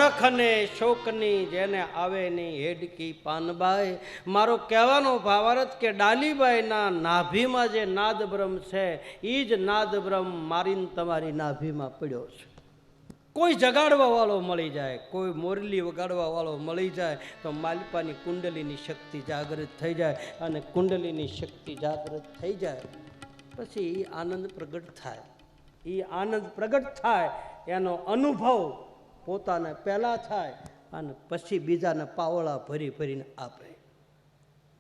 હરખ અને શોકની જેને આવે નહીં હેડકી પાનબાઈ. મારો કહેવાનો ભાવાર્થ કે ડાલીબાઈના નાભીમાં જે નાદ બ્રહ્મ છે એ જ નાદ બ્રહ્મ મારીને તમારી નાભીમાં પડ્યો છે. કોઈ જગાડવા વાળો મળી જાય, કોઈ મોરલી વગાડવા વાળો મળી જાય તો માલિપાની કુંડલીની શક્તિ જાગૃત થઈ જાય, અને કુંડલીની શક્તિ જાગૃત થઈ જાય પછી એ આનંદ પ્રગટ થાય. એ આનંદ પ્રગટ થાય એનો અનુભવ પોતાને પહેલાં થાય અને પછી બીજાને પાવળા ભરી ભરીને આપે.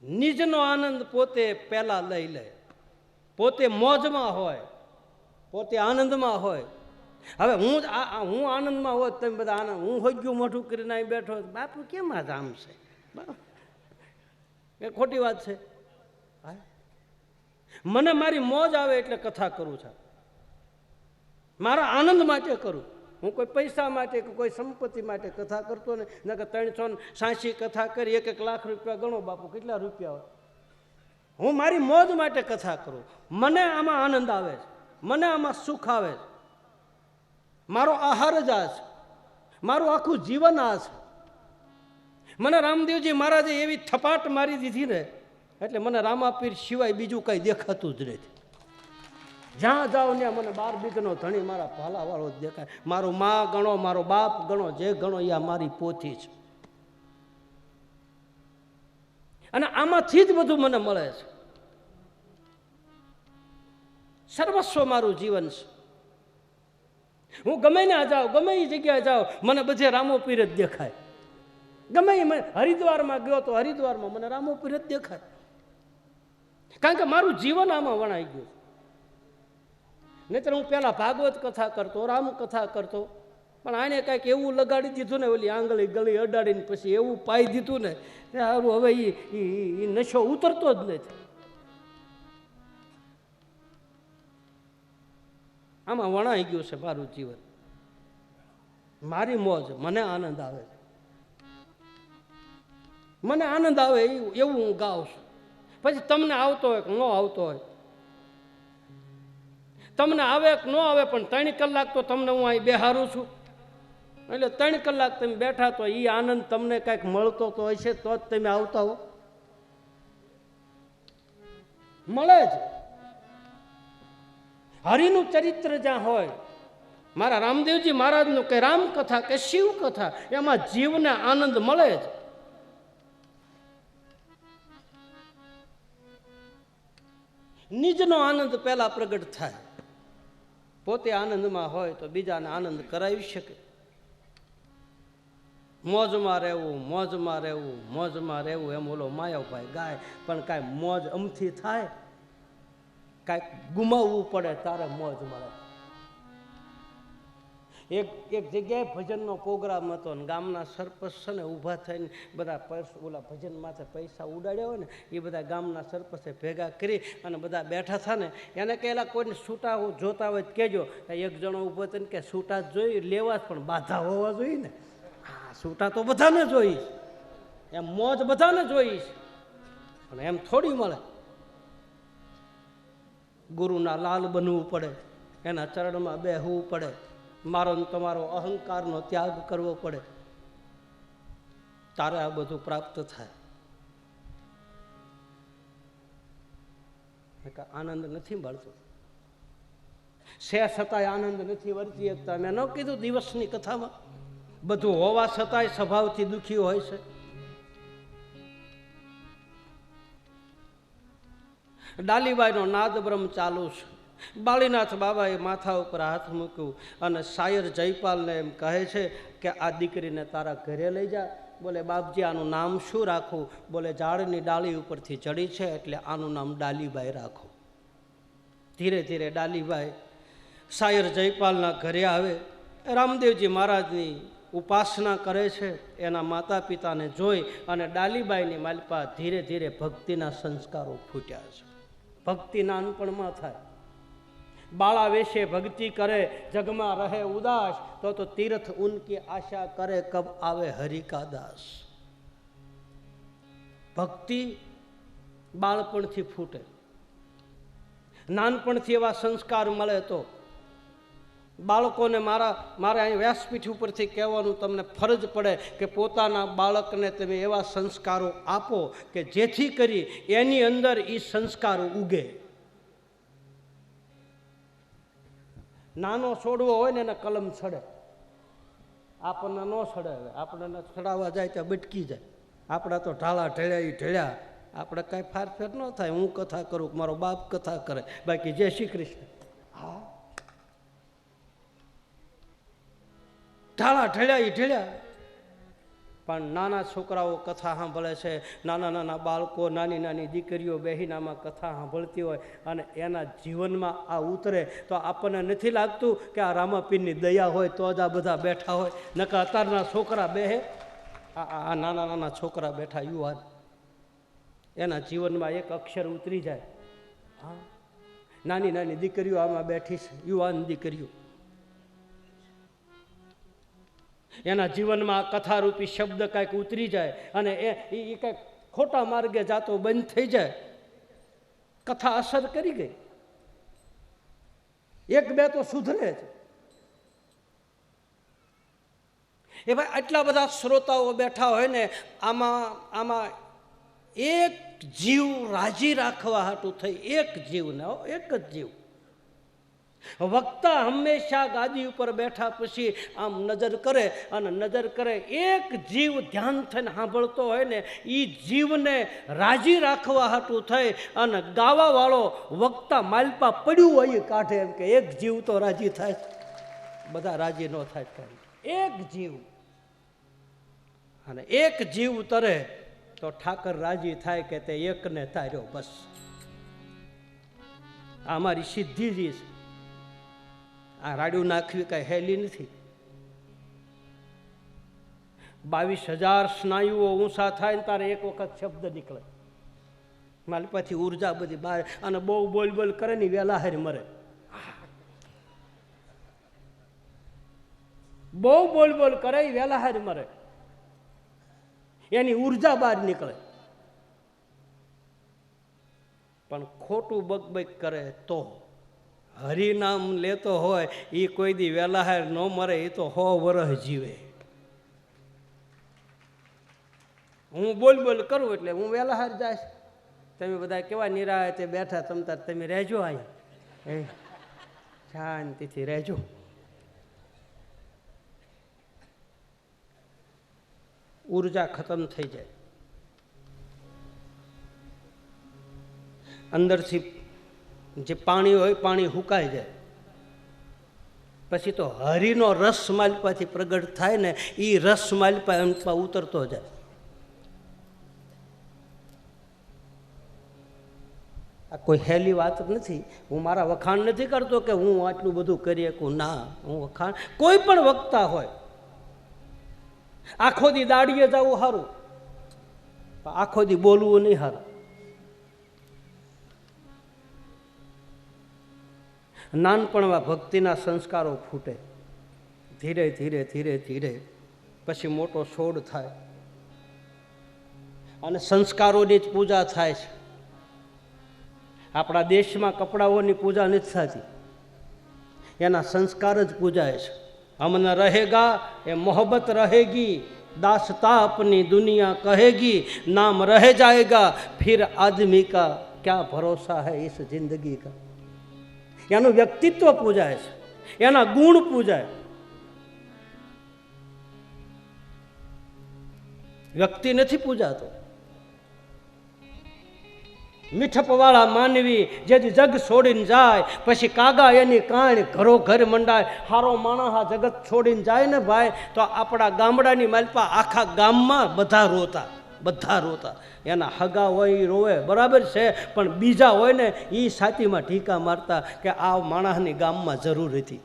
નિજનો આનંદ પોતે પહેલાં લઈ લે, પોતે મોજમાં હોય, પોતે આનંદમાં હોય. હવે હું આનંદમાં હોત, તમે બધા આનંદ, હું હોગ્યું મોઢું કરીને અહીં બેઠો, બાપુ કેમ આ જામ છે? એ ખોટી વાત છે. મને મારી મોજ આવે એટલે કથા કરું છું, મારા આનંદ માટે કરું. હું કોઈ પૈસા માટે કે કોઈ સંપત્તિ માટે કથા કરતો ને, નકર 386 કથા કરી 1-1 લાખ રૂપિયા ગણો બાપુ, કેટલા રૂપિયા હોય. હું મારી મોજ માટે કથા કરું, મને આમાં આનંદ આવે છે, મને આમાં સુખ આવે છે. મારો આહાર જ આ છે, મારું આખું જીવન આ છે. મને રામદેવજી મહારાજે એવી થપાટ મારી દીધી ને એટલે મને રામાપીર સિવાય બીજું કંઈ દેખાતું જ નથી. જ્યાં જાઓ ત્યાં મને 12 બીજનો ધણી મારા ભાલાવાળો જ દેખાય. મારો મા ગણો, મારો બાપ ગણો, જે ગણો એ મારી પોથી છે. અને આમાંથી જ બધું મને મળે છે. સર્વસ્વ મારું જીવન છે. હું ગમે ત્યાં જાઉં, ગમે એ જગ્યાએ જાઉં, મને બધે રામોપીર જ દેખાય. ગમે એ હરિદ્વારમાં ગયો તો હરિદ્વારમાં મને રામોપીર જ દેખાય, કારણ કે મારું જીવન આમાં વણાઈ ગયું. નહીતર હું પહેલાં ભાગવત કથા કરતો, રામ કથા કરતો, પણ આને કાંઈક એવું લગાડી દીધું ને, ઓલી આંગળી ગળી અડાડીને પછી એવું પાઈ દીધું ને, સારું હવે એ નશો ઉતરતો જ નથી. આમાં વણાઈ ગયું છે મારું જીવન, મારી મોજ, મને આનંદ આવે છે. મને આનંદ આવે એવું હું ગાઉં છું. પછી તમને આવતો હોય કે ન આવતો હોય, તમને આવે કે ન આવે, પણ 3 કલાક તો તમને હું અહીં બેહારું છું. એટલે 3 કલાક તમે બેઠા તો એ આનંદ તમને કાંઈક મળતો તો હશે, તો જ તમે આવતા હો. મળે જ. હરિનું ચરિત્ર જ્યાં હોય, મારા રામદેવજી મહારાજનું કે રામકથા કે શિવ કથા, એમાં જીવને આનંદ મળે જ. નિજનો આનંદ પહેલા પ્રગટ થાય. પોતે આનંદમાં હોય તો બીજાને આનંદ કરાવી શકે. મોજમાં રહેવું, મોજમાં રહેવું, મોજમાં રહેવું, એમ ઓલો માયાભાઈ ગાય. પણ કાંઈ મોજ અમથી થાય? કાંઈક ગુમાવવું પડે તારે મોજ મળે. એક જગ્યાએ ભજનનો પ્રોગ્રામ હતો ને ગામના સરપંચ છે ને ઊભા થઈને બધા ઓલા ભજન માથે પૈસા ઉડાડ્યા હોય ને એ બધા ગામના સરપંચે ભેગા કરી અને બધા બેઠા હતા ને, એને કહેલા કોઈને છૂટા જોતા હોય કહેજો. એક જણો ઊભો થઈને કે છૂટા જ જોઈ લેવા જ, પણ બાધા હોવા જોઈએ ને. હા, છૂટા તો બધાને જોઈશ, એમ મોજ બધાને જોઈશ, પણ એમ થોડી મળે. ગુરુના લાલ બનવું પડે, એના ચરણમાં બેહવું પડે, મારો ને તમારો અહંકારનો ત્યાગ કરવો પડે, તારે આ બધું પ્રાપ્ત થાય. આનંદ નથી મળતો, સે છતાંય આનંદ નથી વર્તી શકતા. મેં ન કીધું દિવસની કથામાં બધું હોવા છતાંય સ્વભાવથી દુઃખી હોય છે. ડાલીબાઈનો નાદ બ્રહ્મ ચાલુ છે. બાળીનાથ બાબાએ માથા ઉપર હાથ મૂક્યું અને શાયર જયપાલને એમ કહે છે કે આ દીકરીને તારા ઘરે લઈ જા. બોલે બાપજી આનું નામ શું રાખું? બોલે ઝાડની ડાળી ઉપરથી ચડી છે એટલે આનું નામ ડાલીબાઈ રાખો. ધીરે ધીરે ડાલીબાઈ શાયર જયપાલના ઘરે આવે, રામદેવજી મહારાજની ઉપાસના કરે છે. એના માતા પિતાને જોઈ અને ડાલીબાઈની માલપા ધીરે ધીરે ભક્તિના સંસ્કારો ફૂટ્યા છે. ભક્તિ નાનપણમાં થાય. બાળા વેશે ભક્તિ કરે, જગમાં રહે ઉદાસ, તો તીર્થ ઉનકી આશા કરે, કબ આવે હરિ કા દાસ. ભક્તિ બાળપણથી ફૂટે, નાનપણથી એવા સંસ્કાર મળે તો બાળકોને મારે અહીં વ્યાસપીઠ ઉપરથી કહેવાનું તમને ફરજ પડે કે પોતાના બાળકને તમે એવા સંસ્કારો આપો કે જેથી કરી એની અંદર એ સંસ્કારો ઉગે. નાનો છોડવો હોય ને એને કલમ છડે, આપણને ન છડાવે, આપણને છડાવવા જાય ત્યાં બટકી જાય. આપણા તો ઢાળા ઢળ્યા આપણે કાંઈ ફારફેર ન થાય. હું કથા કરું, મારો બાપ કથા કરે, બાકી જય શ્રી કૃષ્ણ. હા, ઢાળા ઢળ્યા. પણ નાના છોકરાઓ કથા સાંભળે છે, નાના નાના બાળકો, નાની નાની દીકરીઓ બહેનામાં કથા સાંભળતી હોય અને એના જીવનમાં આ ઉતરે તો આપણને નથી લાગતું કે આ રામાપીરની દયા હોય તો જ આ બધા બેઠા હોય. નકર અત્યારના છોકરા બેહે, આ નાના નાના છોકરા બેઠા યુવાન, એના જીવનમાં એક અક્ષર ઉતરી જાય. હા, નાની નાની દીકરીઓ આમાં બેઠી છે, યુવાન દીકરીઓ, એના જીવનમાં કથારૂપી શબ્દ કાંઈક ઉતરી જાય અને એ કાંઈક ખોટા માર્ગે જાતો બંધ થઈ જાય. કથા અસર કરી ગઈ, એક બે તો સુધરે છે. એ ભાઈ આટલા બધા શ્રોતાઓ બેઠા હોય ને, આમાં એક જીવ રાજી રાખવા હાટું થઈ, એક જીવ ને, એક જ જીવ. વક્તા હંમેશા ગાદી ઉપર બેઠા પછી આમ નજર કરે અને નજર કરે, એક જીવ ધ્યાન થઈને સાંભળતો હોય ને, એ જીવને રાજી રાખવા હાટું થઈ અને ગાવાવાળો વક્તા માલપા પડ્યું હોય કાઢે એમ કે એક જીવ તો રાજી થાય. બધા રાજી ન થાય, એક જીવ. અને એક જીવ તરે તો ઠાકર રાજી થાય કે તે એકને તાર્યો, બસ. આ અમારી સિદ્ધિ જ છે. આ રાડ્યું નાખવી કાંઈ હેલી નથી. 22,000 સ્નાયુઓ ઊંચા થાય ને તારે એક વખત શબ્દ નીકળે, મારી પાછી ઉર્જા બધી બહાર. અને બહુ બોલ કરે ને વેલા હારી મરે. બહુ બોલ કરે વેલા હારી મરે, એની ઉર્જા બહાર નીકળે. પણ ખોટું બકબક કરે તો, હરિનામ લેતો હોય એ કોઈ દી વેલા હાર ન મરે, એ તો 100 વર્ષ જીવે. હું બોલ કરું એટલે હું વેલા હાર જાય. તમે બધા કેવા નિરાયતે બેઠા, તમે રહેજો, અહીંયા શાંતિથી રહેજો. ઉર્જા ખતમ થઈ જાય, અંદરથી જે પાણી હોય પાણી હુકાઈ જાય. પછી તો હરિનો રસ માલપાથી પ્રગટ થાય ને, એ રસ માલપા ઉતરતો જાય. આ કોઈ હેલી વાત નથી. હું મારા વખાણ નથી કરતો કે હું આટલું બધું કરી શકું, ના. હું વખાણ, કોઈ પણ વક્તા હોય, આખો દી દાડીએ જવું સારું, આખો દી બોલવું નહીં સારું. નાનપણમાં ભક્તિના સંસ્કારો ફૂટે, ધીરે ધીરે પછી મોટો છોડ થાય અને સંસ્કારોની જ પૂજા થાય છે. આપણા દેશમાં કપડાઓની પૂજા નથી થતી, એના સંસ્કાર જ પૂજાય છે. અમન રહેગા એ મોહબ્બત રહેગી, દાસતા अपनी दुनिया कहेगी, नाम रह जाएगा फिर आदमी का क्या भरोसा है इस जिंदगी का. એનું વ્યક્તિત્વ પૂજાય છે, એના ગુણ પૂજાય. વ્યક્તિ નથી પૂજાતો. મીઠપવાળા માનવી જેથી જગ છોડીને જાય, પછી કાગા એની કાણ ઘરો ઘર મંડાય. હારો માણસ આ જગત છોડીને જાય ને ભાઈ, તો આપણા ગામડાની માલપા આખા ગામમાં બધા રોતા. એના હગા હોય એ રોવે, બરાબર છે, પણ બીજા હોય ને એ છાતીમાં ઢીકા મારતા કે આ માણસની ગામમાં જરૂર હતી.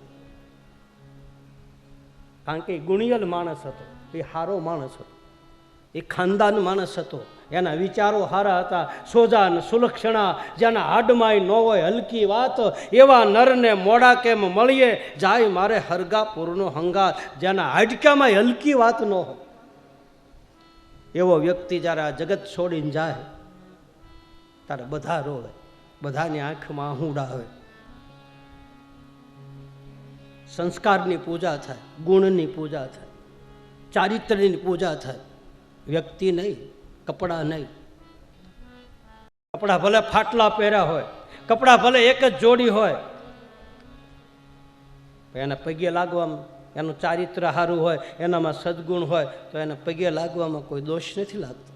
કારણ કે એ ગુણિયલ માણસ હતો, એ હારો માણસ હતો, એ ખાનદાન માણસ હતો, એના વિચારો સારા હતા, સોજા ને સુલક્ષણા, જેના હાડમાંય ન હોય હલકી વાત, એવા નરને મોડા કેમ મળીએ જાય મારે હરગાપુરનો હંગાત. જેના હાડકામાં હલકી વાત ન હોય એવો વ્યક્તિ જ્યારે આ જગત છોડીને જાય ત્યારે બધા રોવે, બધાની આંખમાં આહુડા આવે. સંસ્કારની પૂજા થાય, ગુણની પૂજા થાય, ચારિત્ર્યની પૂજા થાય, વ્યક્તિ નહીં, કપડાં નહીં. કપડાં ભલે ફાટલા પહેર્યા હોય, કપડાં ભલે એક જ જોડી હોય, એના પગે લાગવામાં, એનું ચારિત્ર સારું હોય, એનામાં સદગુણ હોય તો એને પગે લાગવામાં કોઈ દોષ નથી લાગતો.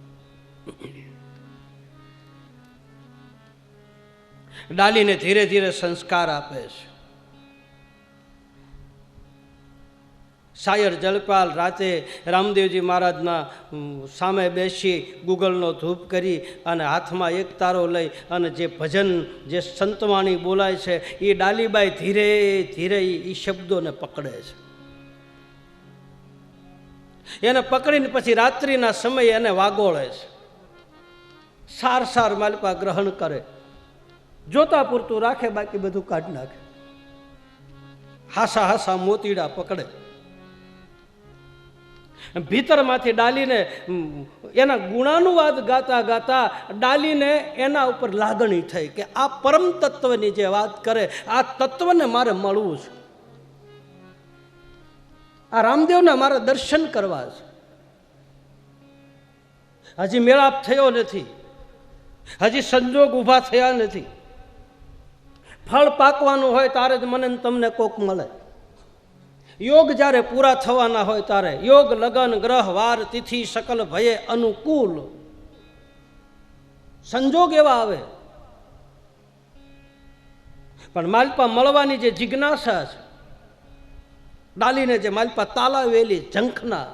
ડાલીને ધીરે ધીરે સંસ્કાર આપે છે. શાયર જલપાલ રાતે રામદેવજી મહારાજના સામે બેસી ગુગલનો ધૂપ કરી અને હાથમાં એક તારો લઈ અને જે ભજન, જે સંતવાણી બોલાય છે એ ડાલીબાઈ ધીરે ધીરે એ શબ્દોને પકડે છે. એને પકડીને પછી રાત્રિના સમયે એને વાગોળે છે. સાર સાર માલપા ગ્રહણ કરે, જોતા પૂરતું રાખે, બાકી બધું કાઢી નાખે. હાસા હાસા મોતીડા પકડે. ભીતરમાંથી ડાલીને એના ગુણાનુવાદ ગાતા ગાતા ડાલીને એના ઉપર લાગણી થઈ કે આ પરમ તત્વની જે વાત કરે, આ તત્વને મારે મળવું છે, આ રામદેવના મારે દર્શન કરવા છે. હજી મેળાપ થયો નથી, હજી સંજોગ ઊભા થયા નથી. ફળ પાકવાનું હોય ત્યારે જ મને તમને કોક મળે. યોગ જ્યારે પૂરા થવાના હોય ત્યારે યોગ, લગન, ગ્રહ, વાર, તિથિ સકલ ભયે અનુકૂળ સંજોગ એવા આવે. પણ માલપા મળવાની જે જિજ્ઞાસા છે, ડાલીને જે માલપા તાલાવેલી ઝંખના,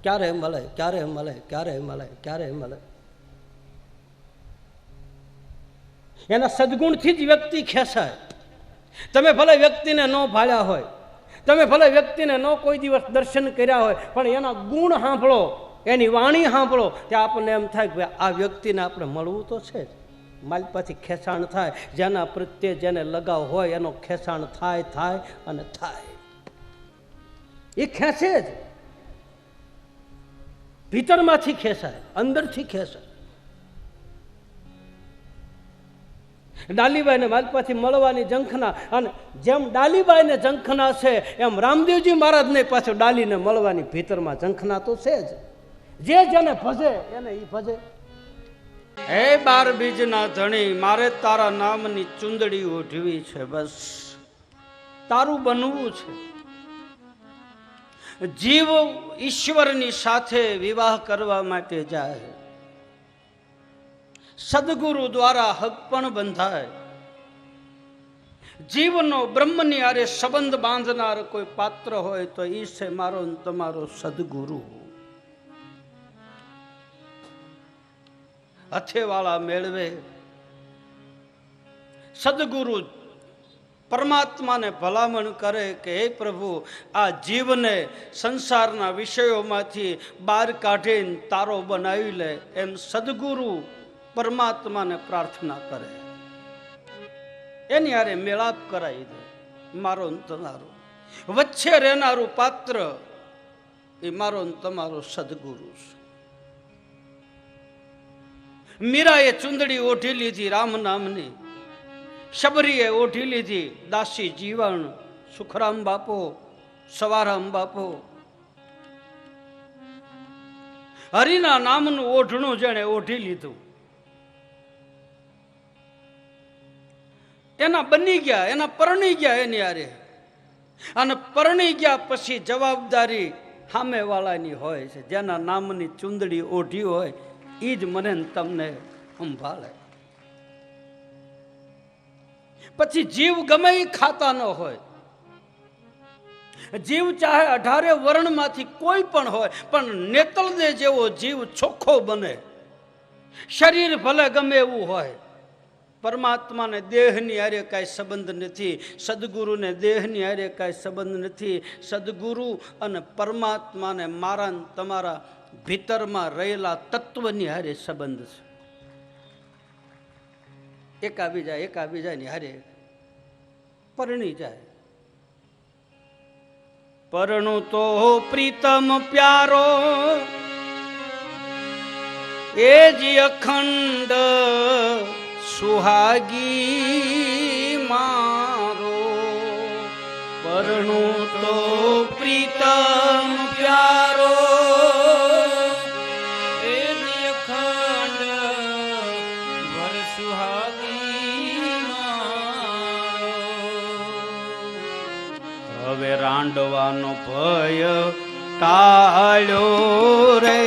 ક્યારે મળે, ક્યારે મળે, ક્યારે મળે, ક્યારે મળે. એના સદગુણથી જ વ્યક્તિ ખેંચાય. તમે ભલે વ્યક્તિને ન ભાળ્યા હોય, તમે ભલે વ્યક્તિને ન કોઈ દિવસ દર્શન કર્યા હોય, પણ એના ગુણ સાંભળો, એની વાણી સાંભળો, ત્યાં આપણને એમ થાય કે આ વ્યક્તિને આપણે મળવું તો છે જ. માલપાથી ખેંચાણ થાય. જેના પ્રત્યે જેને લગાવ હોય એનો ખેંચાણ થાય થાય અને થાય. એ ખેંચે જ, ભીતરમાંથી ખેંચાય, અંદરથી ખેંચાય. ડાલીબાઈને માલપાથી મળવાની ઝંખના, અને જેમ ડાલીબાઈને ઝંખના છે એમ રામદેવજી મહારાજને પાછું ડાલીને મળવાની ભીતરમાં ઝંખના તો છે જ. જે જેને ભજે એને એ ભજે. હે 12 બીજના ધણી, મારે તારા નામની ચુંદડી ઓઢવી છે, બસ તારું બનવું છે. જીવ ઈશ્વરની સાથે વિવાહ કરવા માટે જાય, સદગુરુ દ્વારા હક પણ બંધાય. જીવનો બ્રહ્મની આરે સંબંધ બાંધનાર કોઈ પાત્ર હોય તો ઈ છે મારો તમારો સદગુરુ. હથેવાળા મેળવે સદગુરુ પરમાત્માને ભલામણ કરે કે હે પ્રભુ, આ જીવને સંસારના વિષયોમાંથી બહાર કાઢીને તારો બનાવી લે. એમ સદગુરુ પરમાત્માને પ્રાર્થના કરે, એની હારે મેળાપ કરાવી દે. મારો તમારો વચ્ચે રહેનારું પાત્ર એ મારો તમારો સદગુરુ છે. મીરાએ ચુંદડી ઓઢી લીધી રામ નામની, શબરીએ ઓઢી લીધી દાસી જીવન. સુખરામ બાપો, સવારામ બાપો, હરિના નામનું ઓઢણું જેણે ઓઢી લીધું, એના બની ગયા, એના પરણી ગયા એની હારે. અને પરણી ગયા પછી જવાબદારી સામેવાળાની હોય છે. જેના નામની ચુંદડી ઓઢી હોય એ જ મને તમને સંભાળે. પછી જીવ ગમે એ ખાતા ન હોય, જીવ ચાહે 18 વર્ણમાંથી કોઈ પણ હોય, પણ નેતળદે જેવો જીવ ચોખ્ખો બને. શરીર ભલે ગમે એવું હોય, પરમાત્માને દેહની હારે કાંઈ સંબંધ નથી, સદગુરુને દેહની હારે કાંઈ સંબંધ નથી. સદગુરુ અને પરમાત્માને મારા તમારા ભીતરમાં રહેલા તત્વની હારે સંબંધ છે. એકાબીજાની હારે પરણી જાય. પરણું તો પ્રીતમ પ્યારો એ જ અખંડ સુહાગી મારો. પરણું તો પ્રીતમ પ્યારો એ નિખંડ વર સુહાગી હવે રાંડવાનો ભય ટાળ્યો રે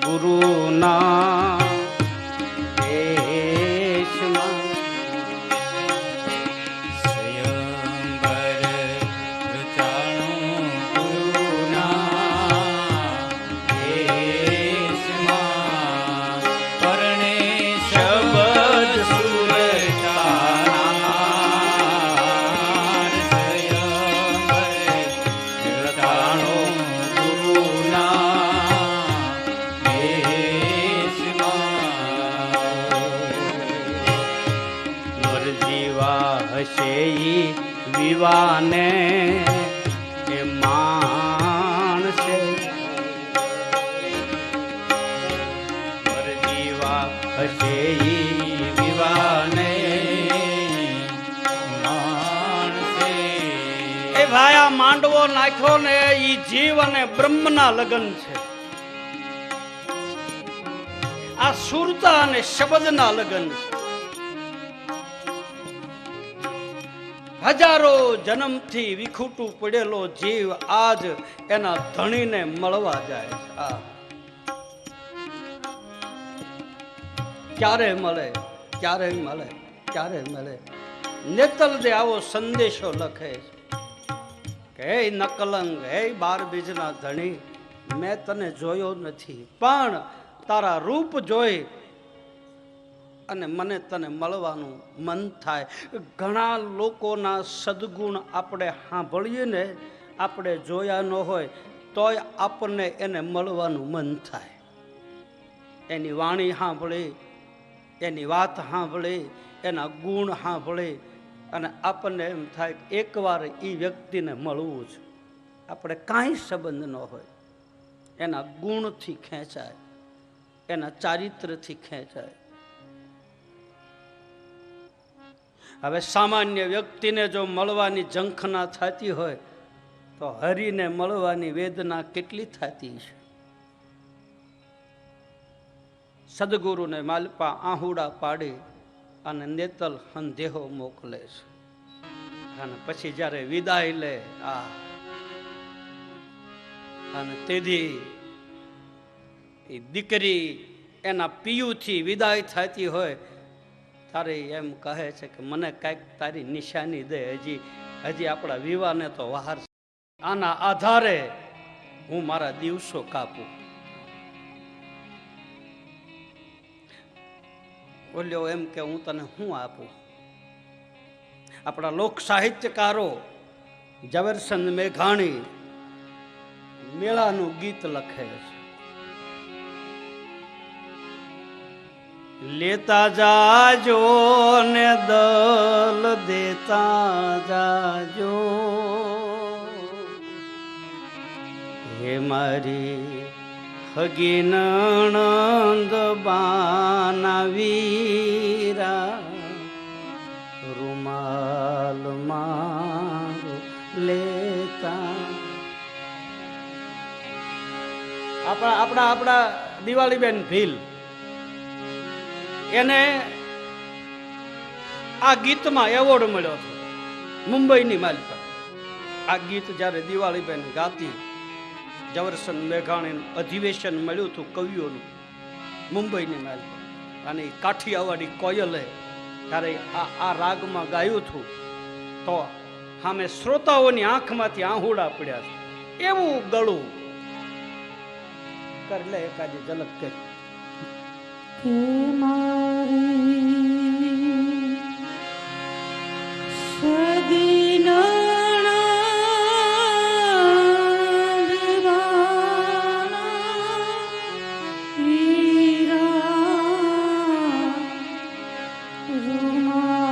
ગુરુના દેશમાં સ્વયંવર રચાણું ગુરુના દેશમાં પરણે શબ્દ સુરતાનાર સ્વયંવર રચાણું ગુરુના હશે વિવાને એ માણસે જીવા હશે વિવાને માણસે એ ભાઈ આ માંડવો નાખ્યો ને ઈ જીવ અને બ્રહ્મના લગ્ન છે. આ સુરતા અને શબ્દના લગ્ન છે. હજારો જન્મથી વિખૂટું પડેલો જીવ આજ એના ધણીને મળવા જાય છે. ક્યારે મળે, ક્યારે મળે, ક્યારે મળે. નેતલ દે આવો સંદેશો લખે છે કે હે નકલંગ, હે 12 બીજના ધણી, મેં તને જોયો નથી, પણ તારા રૂપ જોઈ અને મને તને મળવાનું મન થાય. ઘણા લોકોના સદગુણ આપણે સાંભળીએ ને, આપણે જોયા ન હોય તોય આપણને એને મળવાનું મન થાય. એની વાણી સાંભળી, એની વાત સાંભળી, એના ગુણ સાંભળી અને આપણને એમ થાય કે એકવાર એ વ્યક્તિને મળવું છે. આપણે કાંઈ સંબંધ ન હોય, એના ગુણથી ખેંચાય, એના ચારિત્રથી ખેંચાય. હવે સામાન્ય વ્યક્તિને જો મળવાની ઝંખના થતી હોય તો હરિને મળવાની વેદના કેટલી થતી છે. સદગુરુને માલપા આહુડા પાડી અને નેતલ સંદેહો મોકલે છે. અને પછી જ્યારે વિદાય લે અને તેથી એ દીકરી એના પિયુથી વિદાય થતી હોય તારે એમ કહે છે કે મને કાંઈક તારી નિશાની દે, હજી આપણા વિવાહને તો વાર છે, આના આધારે હું મારા દિવસો કાપું. બોલ્યો એમ કે હું તને શું આપું? આપણા લોક સાહિત્યકારો ઝવેરચંદ મેઘાણી મેળાનું ગીત લખે છે. લેતા જાજો ને દલ દેતા જાજો, હે મારી હગી નણંદ બાના વીરા, રૂમાલ મારો લેતા. આપણા દિવાળીબેન ભીલ એને આ ગીતમાં એવોર્ડ મળ્યો હતો મુંબઈની માલિકા. આ ગીત જ્યારે દિવાળીબેન ગાતી, ઝવેરચંદ મેઘાણીનું અધિવેશન મળ્યું હતું કવિઓનું મુંબઈની માલિકા, અને કાઠિયાવાડી કોયલે ત્યારે આ રાગમાં ગાયું હતું તો સામે શ્રોતાઓની આંખમાંથી આહુડા પડ્યા છે. એવું ગળું કરી લે એકાદી ઝલક કરી. કે મારી સદી નણંદ બાના વીરા, રૂમાલ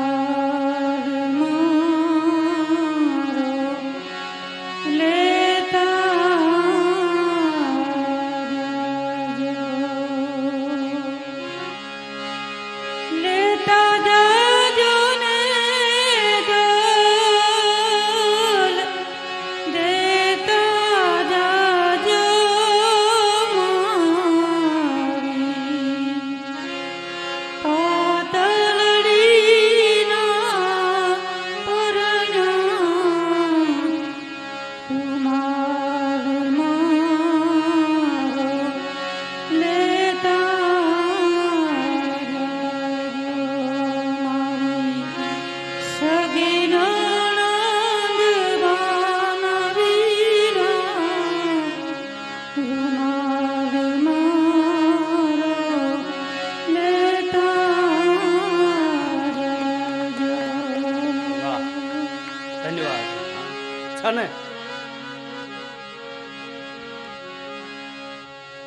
મારો લેતા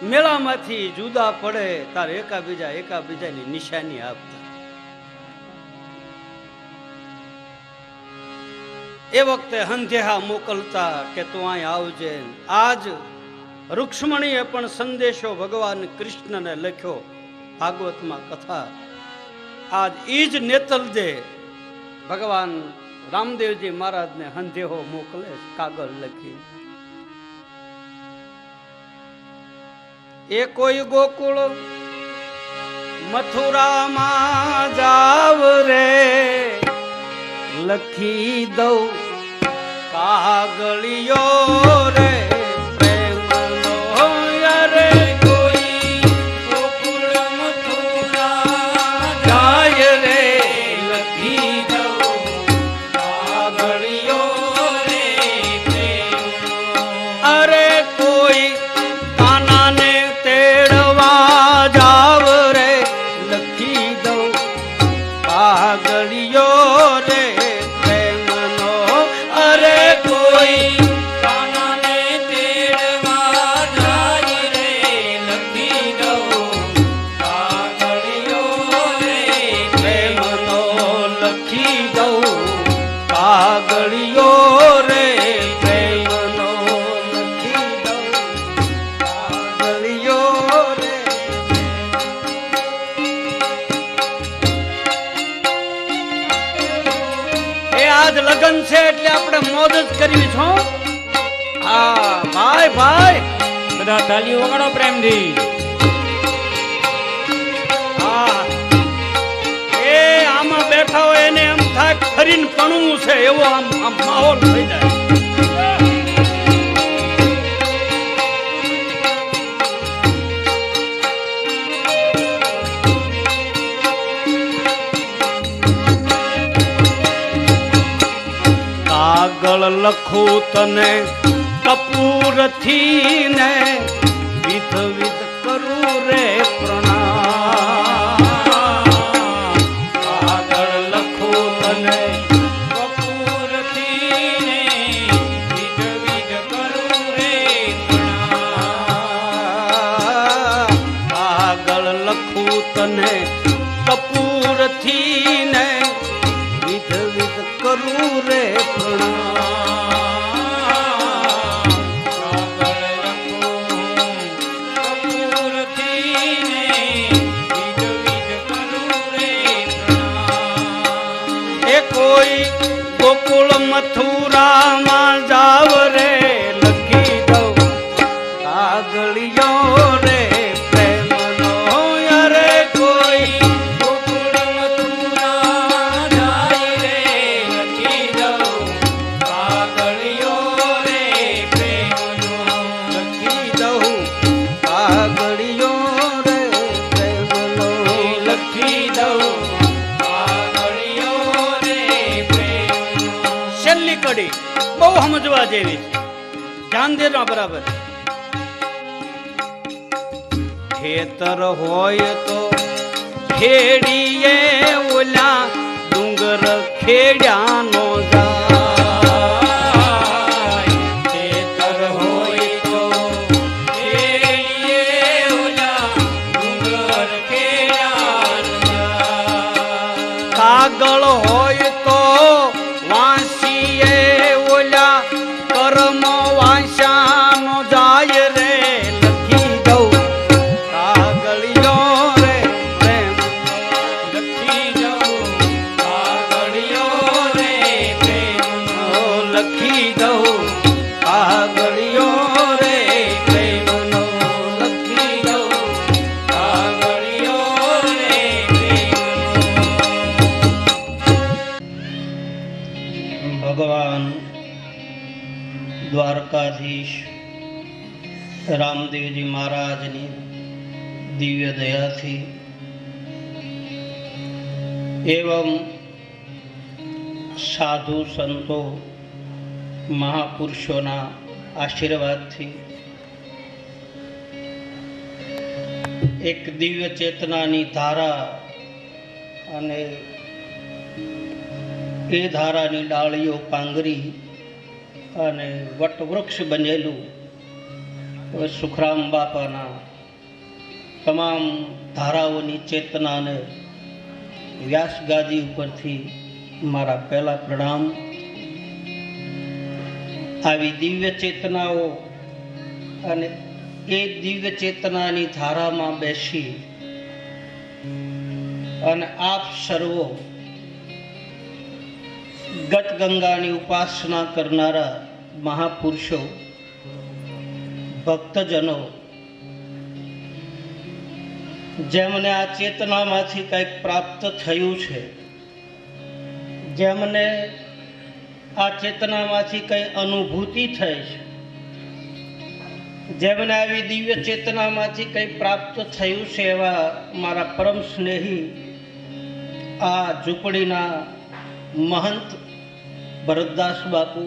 મેળામાંથી જુદા પડે તાર એકાબીજાની નિશાની આપતા. એ વખતે હંધેહા મોકલતા કે તું અહીં આવજે. આજ રૂક્ષ્મણીએ પણ સંદેશો ભગવાન કૃષ્ણને લખ્યો ભાગવતમાં કથા. આજ ઈ જ નેતલ દે ભગવાન રામદેવજી મહારાજને હંધેહો મોકલે કાગળ લખી. એ કોઈ ગોકુળ મથુરામાં જાવ રે, લખી દઉં કાગળિયો રે પ્રેમનો. રે કોઈ ગોકુળ મથુરા જાય રે, લખી દઉં કાગળિયો રે પ્રેમનો. અરે કોઈ કાનાને તેડવા જાવ રે, લખી દઉં કાગળિયો રે પ્રેમનો. અરે કોઈ કાનાને તેડવા જાય રે, લખી દઉં કાગળિયો રે પ્રેમનો. લખી દઉં કાગળિયો રે પ્રેમનો. લખી દઉં કાગળિયો રે. આજ લગન છે એટલે આપણે મોજ જ કરવી છો. હા ભાઈ ભાઈ બધા તાલીઓ વગાડો પ્રેમથી. કરીને પણવું છે એવો આમ આમ માહોલ થઈ જાય. કાગળ લખું તને કપૂરથી ને વિધ વિધ કરું રે પ્રણામ. કાગળ લખું તને કપૂરથી ને વિધ વિધ કરું રે પ્રણામ. કાગળ લખું તને કપૂરથી ને વિધ વિધ કરું રે કોઈ ગોકુળ મથુરામાં જાવ રે લખી દઉં કાગળિયો રે પ્રેમનો. અરે કોઈ ગોકુળ મથુરા જાય રે લખી દઉં કાગળિયો રે પ્રેમનો. લખી દઉં કાગળિયો રે પ્રેમનો. લખી દઉં છેલ્લી કડી બહુ સમજવા જેવી છે. ધ્યાન દેજો બરાબર. ખેતર હોય તો ખેડીએ ઓલા ડુંગર ખેડ્યાનો જાય. ખેતર હોય તો ખેડીએ ઓલા ડુંગર ખેડ્યાનો જાય. કાગળ હોય તો વાંસીએ ઓલા કર્મ વાંસાનો જાય રે લખી દઉં કાગળિયો રે પ્રેમ. લખી દઉં કાગળિયો રે પ્રેમ. લખી દઉં કાગળિયો રે પ્રેમનો. લખી દઉં કાગળિયો રે પ્રેમનો. ભગવાન દ્વારકાધીશ રામદેવજી મહારાજની દિવ્ય દયાથી એવં સાધુ સંતો મહાપુરુષોના આશીર્વાદથી એક દિવ્ય ચેતનાની ધારા અને એ ધારાની ડાળીઓ પાંગરી અને વટવૃક્ષ બનેલું હવે સુખરામ બાપાના તમામ ધારાઓની ચેતનાને વ્યાસગાદી ઉપરથી મારા પહેલા પ્રણામ. આવી દિવ્ય ચેતનાઓ અને એ દિવ્ય ચેતનાની ધારામાં બેસી અને આપ સર્વો ગત ગંગાની ઉપાસના કરનારા મહાપુરુષો ભક્તજનો જેમને આ ચેતનામાંથી કંઈક પ્રાપ્ત થયું છે, જેમને આ ચેતનામાંથી કંઈ અનુભૂતિ થઈ છે, જેમને આવી દિવ્ય ચેતનામાંથી કંઈ પ્રાપ્ત થયું છે એવા મારા પરમ સ્નેહી આ ઝૂંપડીના મહંત ભરતદાસ બાપુ,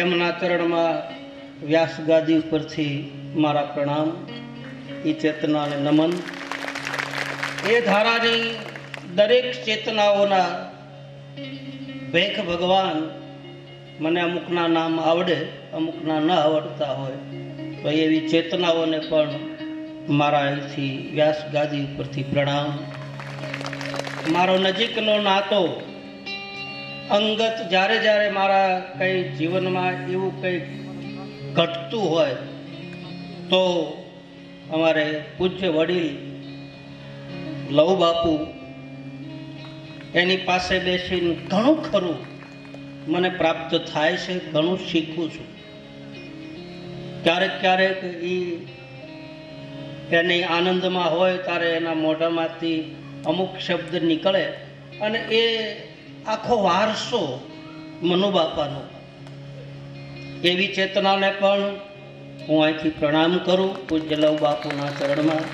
એમના ચરણમાં વ્યાસગાદી ઉપરથી મારા પ્રણામ, એ ચેતનાને નમન. એ ધારાની દરેક ચેતનાઓના ભેખ ભગવાન મને અમુકના નામ આવડે, અમુકના ન આવડતા હોય તો એવી ચેતનાઓને પણ મારા અહીંથી વ્યાસગાદી ઉપરથી પ્રણામ. મારો નજીકનો નાતો અંગત જ્યારે જ્યારે મારા કંઈ જીવનમાં એવું કંઈ ઘટતું હોય તો અમારે પૂજ્ય વડીલ લવ બાપુ એની પાસે બેસીને ઘણું ખરું મને પ્રાપ્ત થાય છે, ઘણું શીખું છું. ક્યારેક ક્યારેક એની આનંદમાં હોય ત્યારે એના મોઢામાંથી અમુક શબ્દ નીકળે અને એ આખો વારસો મનુબાપાનો. એવી ચેતનાને પણ હું અહીંથી પ્રણામ કરું પૂજ્ય લવ બાપુના ચરણમાં.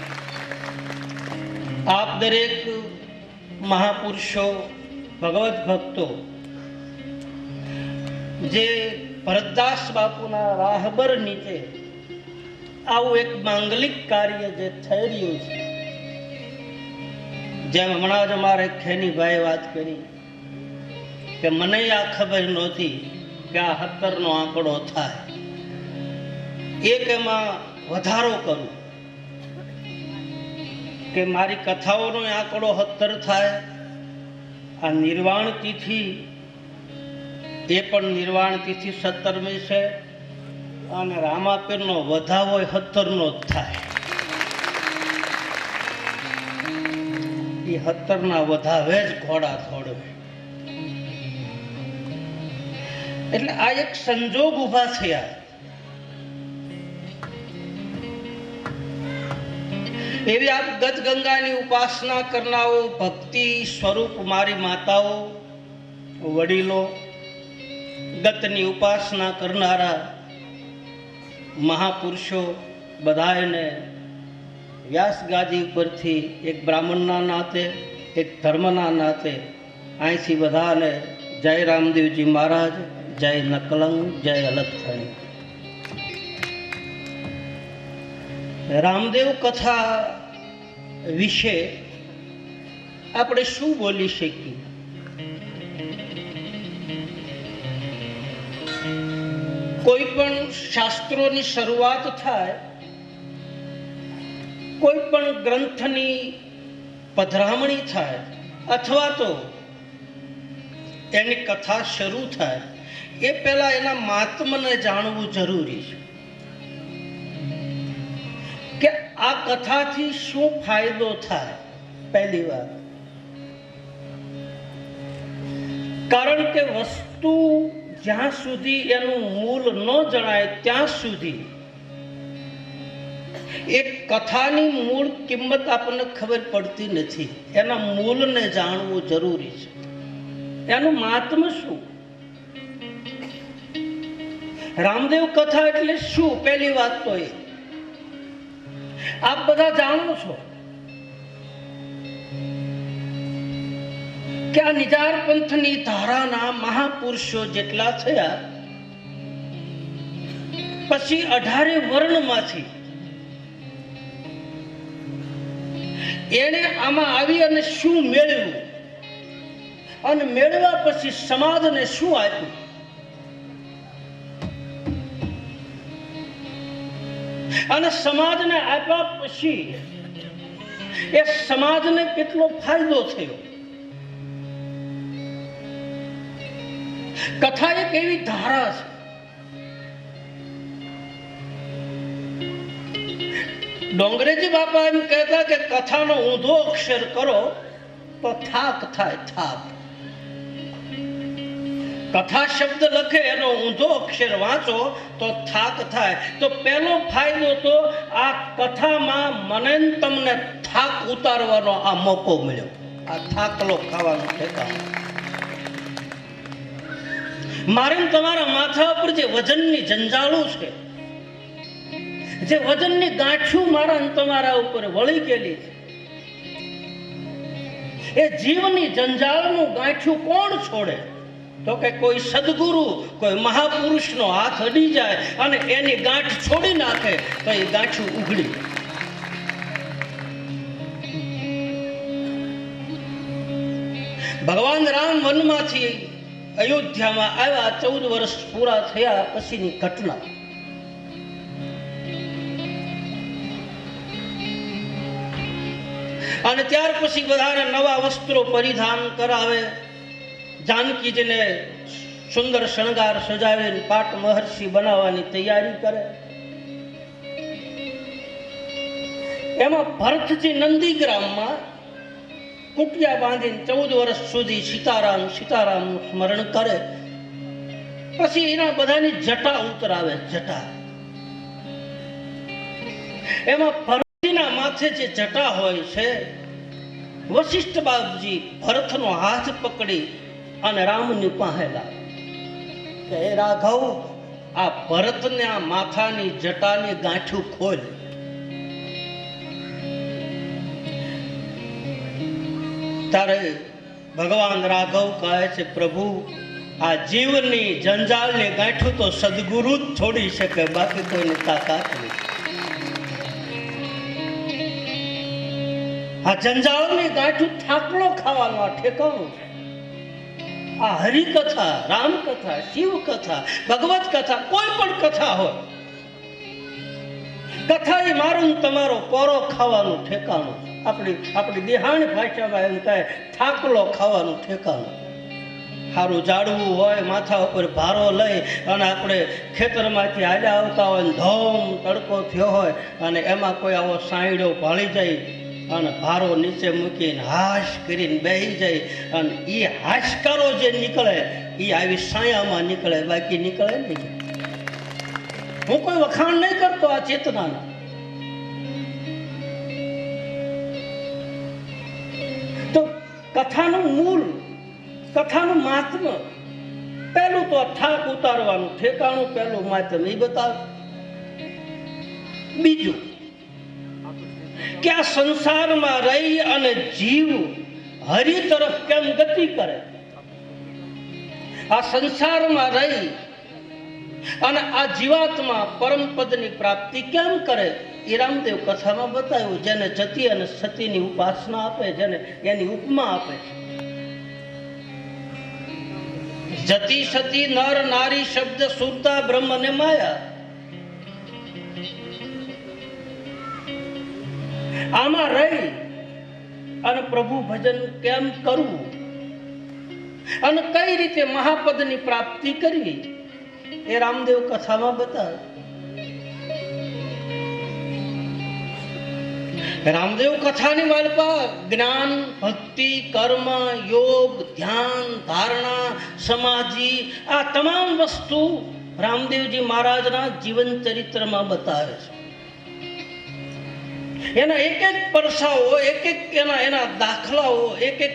આપ દરેક મહાપુરુષો, ભગવત ભક્તો જે ભરતદાસ બાપુના રાહબર નીચે આવું એક માંગલિક કાર્ય જે થઈ રહ્યું છે, જેમ હમણાં જ અમારે ખેનીભાઈ વાત કરી કે મને આ ખબર નહોતી કે આ 17નો આંકડો થાય, એક એમાં વધારો કરું કે મારી કથાઓનો આંકડો 17 થાય. આ નિર્વાણ તિથિ એ પણ નિર્વાણ તિથિ 17મી છે અને રામાપીરનો વધાવો 17નો જ થાય. એ 17ના વધાવે જ ઘોડા થોડવે. એટલે આ એક સંજોગ ઊભા થયા. એવી આપ ગત ગંગાની ઉપાસના કરનારો, ભક્તિ સ્વરૂપ મારી માતાઓ, વડીલો, ગતની ઉપાસના કરનારા મહાપુરુષો બધાને વ્યાસગાદી પરથી એક બ્રાહ્મણના નાતે, એક ધર્મના નાતે અહીંથી બધાને જય રામદેવજી મહારાજ, જય નકલંગ, જય અલગથણી. રામદેવ કથા વિશે આપણે શું બોલી શકીએ? કોઈ પણ શાસ્ત્રોની શરૂઆત થાય, કોઈ પણ ગ્રંથની પધરામણી થાય અથવા તો એની કથા શરૂ થાય એ પહેલા એના મહાત્મને જાણવું જરૂરી છે કે આ કથાથી શું ફાયદો થાય. પહેલી વાત, કારણ કે વસ્તુ જ્યાં સુધી એનું મૂળ ન જણાય ત્યાં સુધી એક કથાની મૂળ કિંમત આપણને ખબર પડતી નથી. એના મૂળને જાણવું જરૂરી છે. એનું મહાત્મ્ય શું? રામદેવ કથા એટલે શું? પહેલી વાત તો એ આપ બધા જાણો છો કે આ નિજાર પંથની ધારાના મહાપુરુષો જેટલા થયા પછી 18 વર્ણમાંથી એને આમાં આવી અને શું મેળવ્યું અને મેળવ્યા પછી સમાજને શું આપ્યું, અને સમાજને આપ્યા પછી એ સમાજને કેટલો ફાયદો થયો. કથા એક એવી ધારા છે. ડોંગરેજી બાપા એમ કહેતા કે કથાનો ઊંધો અક્ષર કરો તો થાક થાય, થાક. કથા શબ્દ લખે એનો ઊંધો અક્ષર વાંચો તો થાક થાય. તો પહેલો ફાયદો તો આ કથામાં મને તમને થાક ઉતારવાનો આ મોકો મળ્યો. આ થાકલો ખાવાનું ઠેકાણું. મારે તમારા માથા ઉપર જે વજનની જંજાળો છે, જે વજનની ગાંઠિયું મારા તમારા ઉપર વળી ગયેલી છે, એ જીવની જંજાળનું ગાંઠિયું કોણ છોડે? તો કે કોઈ સદગુરુ, કોઈ મહાપુરુષનો હાથ અડી જાય અને એની ગાંઠ છોડી નાખે તો એ ગાંઠિયું ઉઘડી. ભગવાન રામ વનમાંથી અયોધ્યામાં આવ્યા, 14 વર્ષ પૂરા થયા પછીની ઘટના. અને ત્યાર પછી બધાને નવા વસ્ત્રો પરિધાન કરાવે, જાનકીજીને સુંદર શણગાર સજાવીને પાટ મહર્ષિ બનાવવાની તૈયારી કરે. એમાં ભરતજી નંદીગ્રામમાં કુટિયા બાંધીને 14 વર્ષ સુધી સીતારામ સીતારામનું સ્મરણ કરે. પછી એના બધાની જટા ઉતરાવે. જટા એમાં ભરતજીના માથે જે જટા હોય છે વશિષ્ઠ બાપજી ભરતનો હાથ પકડી અને રામની પાસે લાવે કે હે રાઘવ, આ ભરતને આ માથાની જટાની ગાંઠું ખોલ. ત્યારે ભગવાન રાઘવ કહે છે, પ્રભુ, આ જીવની જંજાળની ગાંઠું તો સદગુરુ જ છોડી શકે, બાકી કોઈની તાકાત નહીં. આ જંજાળની ગાંઠું થાકલો ખાવાનો આ ઠેકાણું છે. આ હરિકથા, રામકથા, શિવકથા, ભગવત કથા, કોઈ પણ કથા હોય, કથા એ મારું તમારો પોરો ખાવાનું ઠેકાણું. આપણી દેહાણી ભાષામાં એમ કહે થાકલો ખાવાનું ઠેકાણું. સારું જાડવું હોય, માથા ઉપર ભારો લઈ અને આપણે ખેતરમાંથી હાલ્યા આવતા હોય, ધોમ તડકો થયો હોય અને એમાં કોઈ આવો સાંયડો ભાળી જાય અને ભારો નીચે મૂકીને હાશ કરીને બેસી જાય અને એ હાશકારો જે નીકળે એ આવી સાયામાં નીકળે, બાકી નીકળે નહીં. હું કોઈ વખાણ નહીં કરતો આ ચેતનાના. તો કથાનું મૂળ, કથાનું મહાત્મ્ય, પહેલું તો થાક ઉતારવાનું ઠેકાણું, પહેલું માધ્યમ એ બતાવે. બીજું કે આ સંસારમાં રહી અને જીવ હરિ તરફ કેમ ગતિ કરે, આ સંસારમાં રહી અને આ જીવાત્મા પરમ પદની પ્રાપ્તિ કેમ કરે એ રામદેવ કથામાં બતાવ્યું. જેને જતી અને સતીની ઉપાસના આપે, જેને એની ઉપમા આપે. જતી સતી નર નારી શબ્દ સુરતા બ્રહ્મ અને માયા. આમાં રહી અને પ્રભુ ભજન કેમ કરવું અને કઈ રીતે મહાપદની પ્રાપ્તિ કરવી એ રામદેવ કથામાં બતાવે. રામદેવ કથાની વાલપા જ્ઞાન, ભક્તિ, કર્મ, યોગ, ધ્યાન, ધારણા, સમાધિ, આ તમામ વસ્તુ રામદેવજી મહારાજના જીવન ચરિત્રમાં બતાવે છે. એના એક એક પરસાઓ, એક એક એના દાખલાઓ, એક એક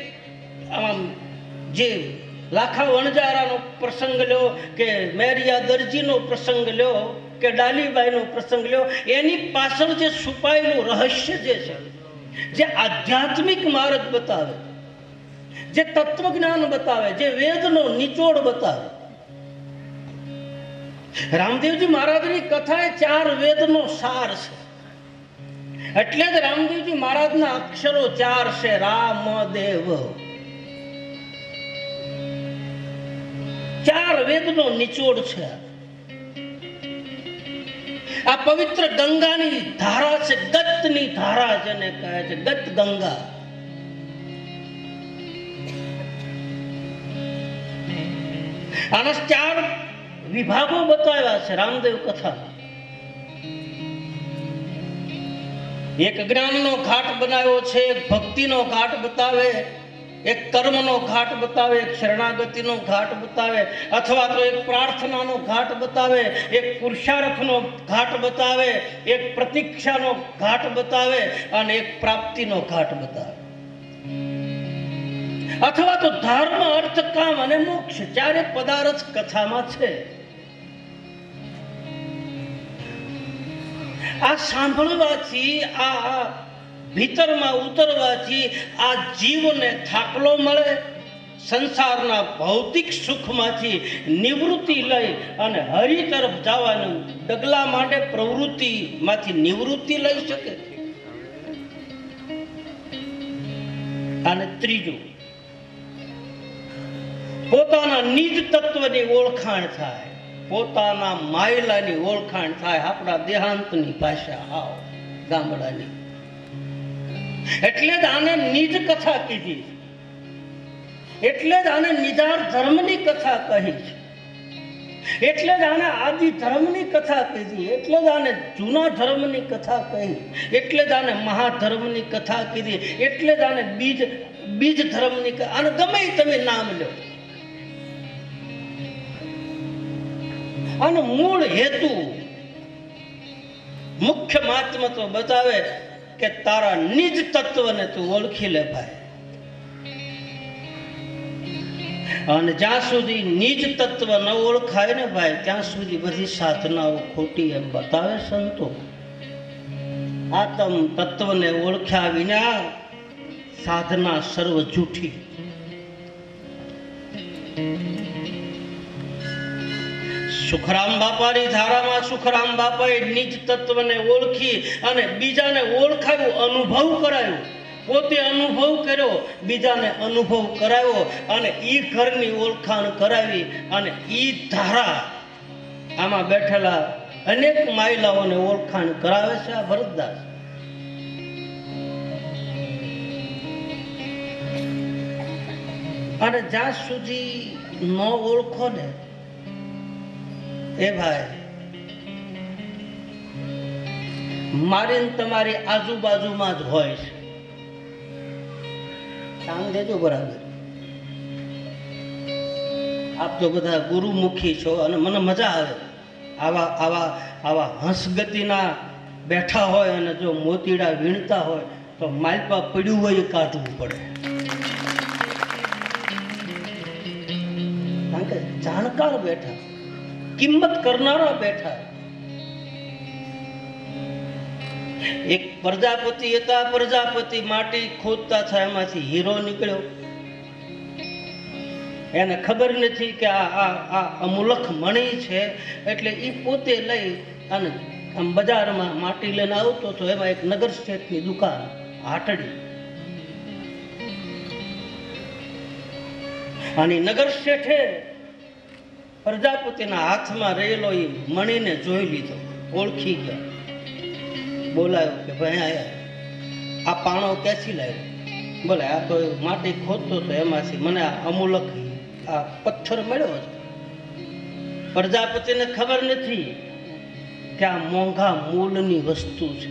જે લાખા વણજારાનો પ્રસંગ લ્યો કે મેરિયા દરજીનો પ્રસંગ લ્યો કે ડાલીબાઈનો પ્રસંગ લ્યો, એની પાછળ જે છુપાયેલું રહસ્ય જે છે, જે આધ્યાત્મિક માર્ગ બતાવે, જે તત્વજ્ઞાન બતાવે, જે વેદનો નિચોડ બતાવે. રામદેવજી મહારાજની કથા એ 4 વેદનો સાર છે. એટલે જ રામદેવજી મહારાજના અક્ષરો 4 છે. રામદેવ, 4 વેદનો નિચોડ છે. આ પવિત્ર ગંગાની ધારા છે, ગતની ધારા જેને કહે છે, ગત ગંગા. આના 4 વિભાગો બતાવ્યા છે રામદેવ કથા. એક જ્ઞાનનો ઘાટ બનાવ્યો છે, એક ભક્તિનો ઘાટ બતાવે, એક કર્મનો ઘાટ બતાવે, એક શરણાગતિનો ઘાટ બતાવે, અથવા તો એક પ્રાર્થનાનો ઘાટ બતાવે, એક પુરુષાર્થનો ઘાટ બતાવે, એક પ્રતીક્ષાનો ઘાટ બતાવે અને એક પ્રાપ્તિનો ઘાટ બતાવે. અથવા તો ધર્મ, અર્થ, કામ અને મોક્ષ 4 પદાર્થ કથામાં છે. આ સાંભળવાથી, આ ભીતરમાં ઉતરવાથી આ જીવને થાકલો મળે, સંસારના ભૌતિક સુખમાંથી નિવૃત્તિ લઈ અને હરિ તરફ જવાનું ડગલા માટે પ્રવૃત્તિમાંથી નિવૃત્તિ લઈ શકે. અને ત્રીજું, પોતાના નિજ તત્વની ઓળખાણ થાય, પોતાના માયલાની ઓળખાણ થાય. આપણા દેહાંતની ભાષા આવ ગામડાની. એટલે જ આને નિજ કથા કીધી, એટલે જ આને નિજાર ધર્મની કથા કહી છે, એટલે જ આને આદિ ધર્મની કથા કીધી, એટલે જ આને જૂના ધર્મની કથા કહી, એટલે જ આને મહાધર્મની કથા કીધી, એટલે જ આને બીજ ધર્મની કથા. આને ગમે તમે નામ લો. આનો મૂળ હેતુ, મુખ્ય મહાત્મા તો બતાવે કે તારા નિજ તત્વને તું ઓળખી લે ભાઈ. અને જ્યાં સુધી નિજ તત્વ ન ઓળખાય ને ભાઈ ત્યાં સુધી બધી સાધનાઓ ખોટી એમ બતાવે સંતો. આત્મ તત્વને ઓળખ્યા વિના સાધના સર્વ જૂઠી. સુખરામ બાપાની ધારામાં સુખરામ બાપાએ નિજ તત્વને ઓળખી અને બીજાને ઓળખાયું, અનુભવ કરાયો. પોતે અનુભવ કર્યો, બીજાને અનુભવ કરાવ્યો અને ઈ ઘરની ઓળખાણ કરાવી અને ઈ ધારા આમાં બેઠેલા અનેક માયલાઓને ઓળખાણ કરાવે છે આ ભરતદાસ. અને જ્યાં સુધી ન ઓળખો ને એ ભાઈ મારી તમારી આજુબાજુમાં જ હોય છે. કામ દેજો બરાબર. આપ તો બધા ગુરુમુખી છો અને મને મજા આવે આવા આવા આવા હંસગતિના બેઠા હોય અને જો મોતીડા વીણતા હોય તો માલપા પડ્યું હોય એ કાઢવું પડે. કારણ કે જાણકાર બેઠા, કિંમત કરનારા બેઠા. એક પ્રજાપતિ હતા, પ્રજાપતિ માટી ખોદતા થયા એમાંથી હીરો નીકળ્યો. એને ખબર નથી કે આ અમૂલક મણી છે, એટલે એ પોતે લઈ અને આમ બજારમાં માટી લઈને આવતો હતો. એમાં એક નગર શેઠની દુકાન હાટડી, અને નગર શેઠે પ્રજાપતિના હાથમાં રહેલો એ મણીને જોઈ લીધો, ઓળખી ગયા. બોલાયો કે ભાઈ આયા આ પાણો ક્યાંથી લાવ્યો? બોલે આ તો માટી ખોદતો હતો એમાંથી મને આ અમૂલક આ પથ્થર મળ્યો છે. પ્રજાપતિને ખબર નથી કે આ મોંઘા મૂળની વસ્તુ છે.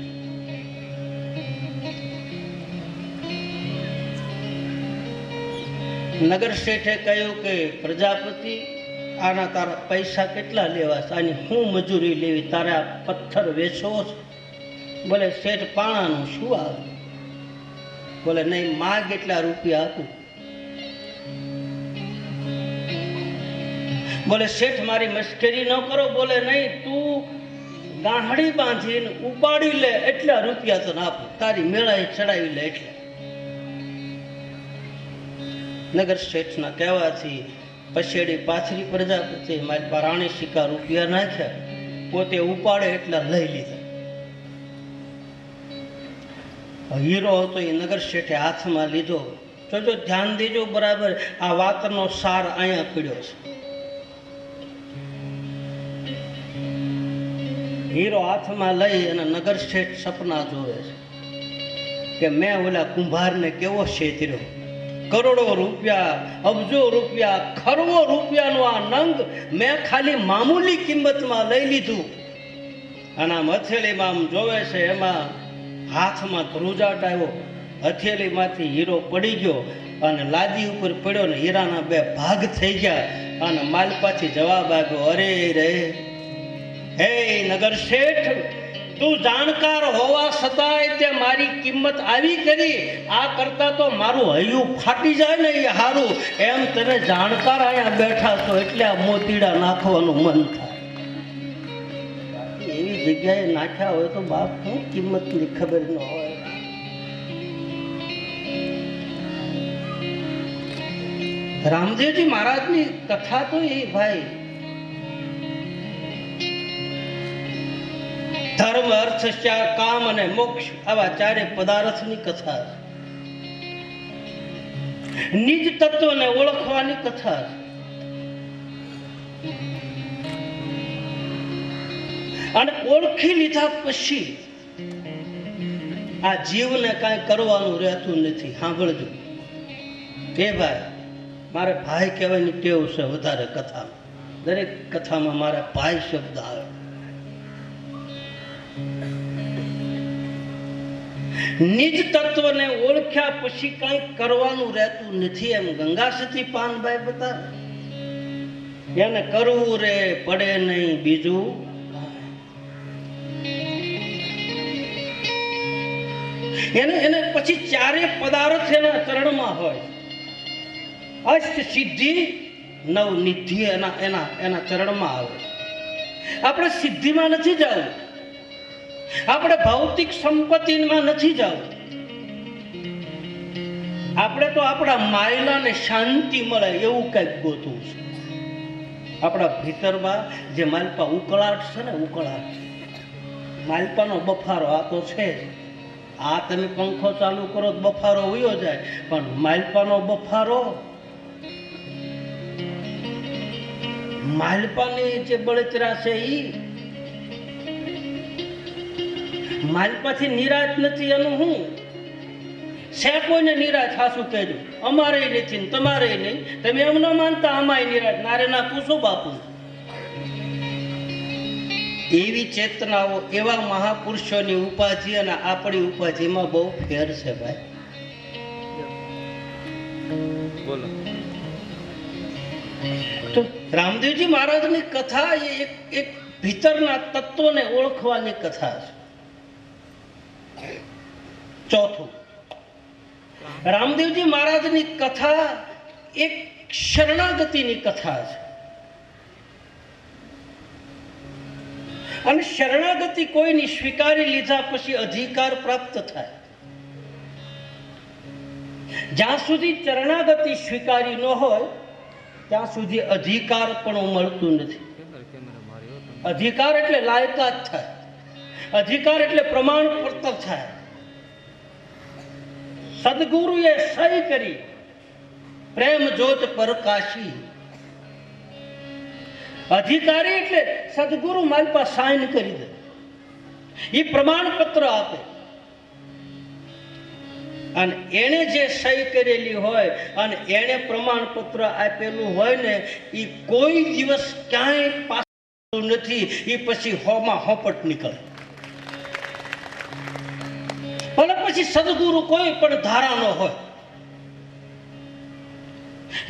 નગર શેઠે કહ્યું કે પ્રજાપતિ આના તારા પૈસા કેટલા લેવા છે? આની શું મજૂરી લેવી? તારે આ પથ્થર વેચવો છે? બોલે શેઠ પાણાનું શું આવે? બોલે નહીં, માગ એટલા રૂપિયા આપું. બોલે શેઠ મારી મશ્કરી ન કરો. બોલે નહીં, તું ગાંહડી બાંધીને ઉપાડી લે એટલા રૂપિયા તને આપું, તારી મેળાએ ચડાવી લે એટલે. નગર શેઠના કહેવાથી પછેડી પાથરી પ્રજાપતિ મારી પર રાણી સિક્કા રૂપિયા નાખ્યા, પોતે ઉપાડે એટલા લઈ લીધા. હીરો હતો એ નગર શેઠે હાથમાં લીધો. જોજો, ધ્યાન દેજો બરાબર, આ વાતનો સાર અહીંયા પીડ્યો છે. હીરો હાથમાં લઈ અને નગર શેઠ સપના જોવે છે કે મેં ઓલા કુંભારને કેવો છેતર્યો, કરોડો રૂપિયા, અબજો રૂપિયા, ખરવો રૂપિયાનો આ નંગ મેં ખાલી મામૂલી કિંમતમાં લઈ લીધું. અને આમ હથેળીમાં આમ જોવે છે, એમાં હાથમાં ધ્રુજાટ આવ્યો, હથેળીમાંથી હીરો પડી ગયો અને લાદી ઉપર પડ્યો ને હીરાના બે ભાગ થઈ ગયા. અને માલપાથી જવાબ આવ્યો, અરે રે હે નગર શેઠ, તું જાણકાર હોવા છતાંય તે મારી કિંમત આવી કરી. આ કરતા તો મારું હૈયું ફાટી જાય ને એ હારું. એમ તમે જાણકાર અહીંયા બેઠા છો એટલે આ મોતીડા નાખવાનું મન થાય. એવી જગ્યાએ નાખ્યા હોય તો બાપ શું કિંમતની ખબર ન હોય. રામદેવજી મહારાજની કથા તો એ ભાઈ ધર્મ, અર્થ, કામ અને મોક્ષ આવા ચારે પદાર્થની કથા, નિજ તત્વને ઓળખવાની કથા. અને ઓળખી લીધા પછી આ જીવને કાંઈ કરવાનું રહેતું નથી. સાંભળજો કે ભાઈ, મારે ભાઈ કહેવાની ટેવ છે વધારે કથામાં. દરેક કથામાં મારે ભાઈ શબ્દ આવે. નિજ તત્વને ઓળખ્યા પછી કંઈ કરવાનું રહેતું નથી. એમ ગંગાસતી પાનભાઈ બતાવે. એને કરવું રે પડે નહીં બીજું. એને પછી ચારે પદાર્થ એના ચરણમાં હોય. અષ્ટ સિદ્ધિ નવ નિધિ એના એના એના ચરણમાં આવે. આપણે સિદ્ધિમાં નથી જવું, આપણે ભૌતિક સંપત્તિમાં નથી જવું. આપણે તો આપણા માયલાને શાંતિ મળે એવું કંઈક ગોતવું છે. આપણા ભીતરમાં જે માલપા ઉકળાટ છે ને, ઉકળાટ, માલપાનો બફારો આ તો છે. આ તમે પંખો ચાલુ કરો તો બફારો વયો જાય, પણ માલપાનો બફારો, માલપાની જે બળતરા છે ઈ માલપાથી નિરાશ નથી. એનું હું છે કોઈને નિરાશ? હાસું કહેજો. અમારે નથી ને તમારે નહીં. તમે એમ ન માનતા અમાય નિરાશ? નારે ના પૂછો બાપુ. એવી ચેતનાઓ, એવા મહાપુરુષોની ઉપાધિ અને આપણી ઉપાધિમાં બહુ ફેર છે ભાઈ. બોલો. તો રામદેવજી મહારાજની કથા એ એક ભીતરના તત્વને ઓળખવાની કથા છે. ચોથું, રામદેવજી મહારાજની કથા એક શરણાગતિની કથા છે. અને શરણાગતિ કોઈની સ્વીકારી લીધા પછી અધિકાર પ્રાપ્ત થાય. જ્યાં સુધી શરણાગતિ સ્વીકારી ન હોય ત્યાં સુધી અધિકાર પણ મળતું નથી. અધિકાર એટલે લાયકાત થાય, અધિકાર એટલે પ્રમાણપત્ર થાય. સદગુરુએ સહી કરી પ્રેમ જ્યોત પ્રકાશી. અધિકારી એટલે સદગુરુ મારી પાસે સાઇન કરી દે, એ પ્રમાણપત્ર આપે. અને એણે જે સહી કરેલી હોય અને એણે પ્રમાણપત્ર આપેલું હોય ને, એ કોઈ દિવસ ક્યાંય પાછું નથી. એ પછી હોમાં હોપટ નીકળે. ભલે પછી સદગુરુ કોઈ પણ ધારાનો હોય,